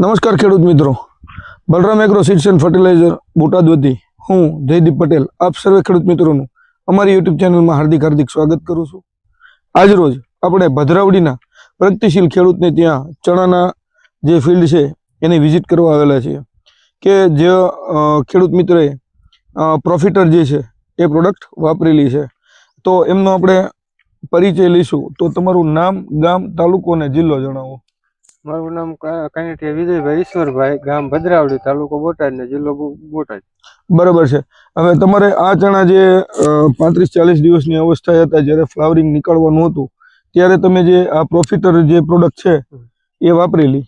નમસ્કાર ખેડૂત મિત્રો, Balram agro seeds and fertiliser Botad વતી હું જયદીપ પટેલ આપ સર્વે ખેડૂત મિત્રોનું અમારી યુટ્યુબ ચેનલમાં હાર્દિક સ્વાગત કરું છું। આજ રોજ આપણે ભદ્રાવડીના પ્રગતિશીલ ખેડૂતને ત્યાં ચણાના જે ફિલ્ડ છે એની વિઝિટ કરવા આવેલા છીએ કે જે ખેડૂત મિત્રએ પ્રોફિટર જે છે એ પ્રોડક્ટ વાપરેલી છે, તો એમનો આપણે પરિચય લઈશું। તો તમારું નામ, ગામ, તાલુકો અને જિલ્લો જણાવો। મારું નામ કાનેટિયા વિજયભાઈ ઈશ્વરભાઈ, ગામ ભદ્રાવડી, તાલુકો બોટાદ ને જિલ્લો બોટાદ। બરાબર છે। હવે તમારે આ ચણા જે 35-40 દિવસની અવસ્થા હતા જ્યારે ફ્લાવરિંગ નીકળવાનું હતું ત્યારે તમે જે આ પ્રોફિટર જે પ્રોડક્ટ છે એ વાપરેલી,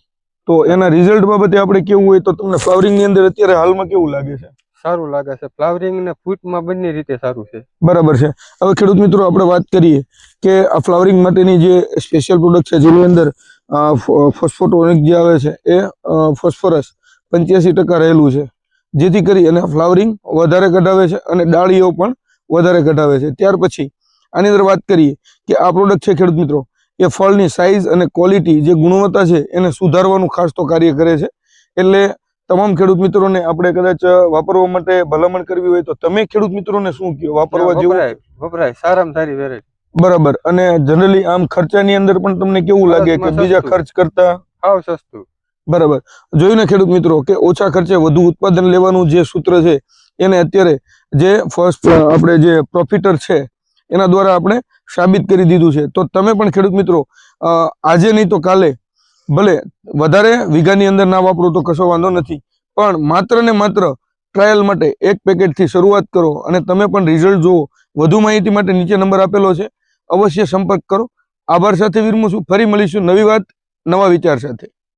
તો એના રિઝલ્ટ બાબતે આપણે કેવું હોય તો તમને ફ્લાવરિંગ ની અંદર અત્યારે હાલમાં કેવું લાગે છે? સારું લાગે છે, ફ્લાવરિંગ ને ફૂટમાં બંને રીતે સારું છે। બરાબર છે। હવે ખેડૂત મિત્રો આપણે વાત કરીએ કે આ ફ્લાવરિંગ માટેની જે સ્પેશિયલ પ્રોડક્ટ છે જેની અંદર ફોસ્ફોટોનિક જે આવે છે એ ફોસ્ફરસ 85% રહેલું છે, જેથી કરી અને ફ્લાવરિંગ વધારે કઢાવે છે અને ડાળીઓ પણ વધારે કઢાવે છે। ત્યાર પછી આની અંદર વાત કરીએ કે આ પ્રોડક્ટ છે ખેડૂત મિત્રો એ ફળની સાઇઝ અને ક્વોલિટી જે ગુણવત્તા છે એને સુધારવાનું ખાસ તો કાર્ય કરે છે। એટલે તમામ ખેડૂત મિત્રોને આપણે કદાચ વાપરવા માટે ભલામણ કરવી હોય તો તમે ખેડૂત મિત્રોને શું કહો, વાપરવા જેવું? વપરાય, સારામાં સારી વેરાયટી। બરાબર। અને જનરલી આમ ખર્ચાની અંદર પણ તમને કેવું લાગે કે બીજા ખર્ચ કરતા હાવ સસ્તું? બરાબર। જોયું ને ખેડૂત મિત્રો કે ઓછા ખર્ચે વધુ ઉત્પાદન લેવાનું જે સૂત્ર છે એને અત્યારે જે ફર્સ્ટ આપણે જે પ્રોફિટર છે એના દ્વારા આપણે સાબિત કરી દીધું છે। તો તમે પણ ખેડૂત મિત્રો આજે નહીં તો કાલે ભલે વધારે વીઘાની અંદર ના વાપરો તો કશો વાંધો નથી, પણ માત્ર ને માત્ર ટ્રાયલ માટે એક પેકેટથી શરૂઆત કરો અને તમે પણ રિઝલ્ટ જુઓ। વધુ માહિતી માટે નીચે નંબર આપેલો છે, અવશ્ય સંપર્ક કરો। આભાર સાથે વિરમું છું, ફરી મળીશું નવી વાત નવા વિચાર સાથે।